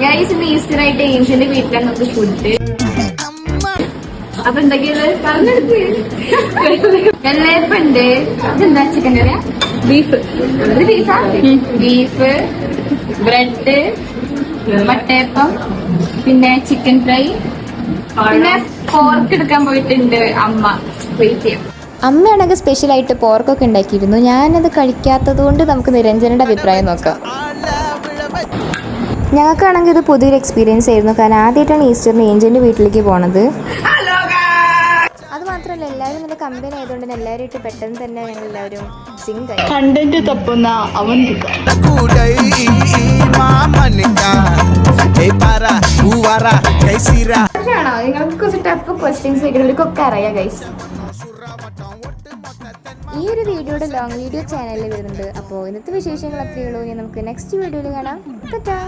Guys ഇന്ന് Easter ആയിട്ട് ഏഞ്ചലിന്റെ വീട്ടിലാണ് നമുക്ക് ഫുഡ്. അപ്പൊ എന്തൊക്കെയത് വെള്ളയപ്പുണ്ട്. ഇതെന്താ ചിക്കൻ കറിയാ? ബീഫ്. ഇത് ബീഫാ? ബീഫ്, ബ്രെഡ്, വട്ടയപ്പം, പിന്നെ ചിക്കൻ ഫ്രൈ, പിന്നെ പോർക്ക് എടുക്കാൻ പോയിട്ടുണ്ട് അമ്മ. വെയിറ്റ് ചെയ്യാം. അമ്മയാണെങ്കിൽ സ്പെഷ്യലായിട്ട് പോർക്കൊക്കെ ഉണ്ടാക്കിയിരുന്നു. ഞാനത് കഴിക്കാത്തത് കൊണ്ട് നമുക്ക് നിരഞ്ജനയുടെ അഭിപ്രായം നോക്കാം. ഞങ്ങൾക്കാണെങ്കിൽ ഇത് പുതിയൊരു എക്സ്പീരിയൻസ് ആയിരുന്നു. കാരണം ആദ്യമായിട്ടാണ് ഈസ്റ്ററിന് ഏഞ്ചലിൻ്റെ വീട്ടിലേക്ക് പോണത്. അത് മാത്രമല്ല എല്ലാവരും നല്ല കമ്പനി ആയതുകൊണ്ട് തന്നെ എല്ലാവരുമായിട്ട് പെട്ടെന്ന് തന്നെ ഞങ്ങൾ എല്ലാവരും സിങ്ക് ആയി. കണ്ടന്റ് തപ്പുന്ന അവൻ ആണോ നിങ്ങൾക്ക് കുറച്ച് ടഫ് ക്വസ്റ്റ്യൻസ് ചോദിക്കുന്നവർക്കൊക്കെ അറിയാം ഗൈസ്. ഈ ഒരു വീഡിയോയുടെ ലോങ് വീഡിയോ ചാനലിൽ വരുന്നുണ്ട്. അപ്പോൾ ഇന്നത്തെ വിശേഷങ്ങൾ അത്രയേ ഉള്ളൂ. ഇനി നമുക്ക് നെക്സ്റ്റ് വീഡിയോയിൽ കാണാം. ടാറ്റാ.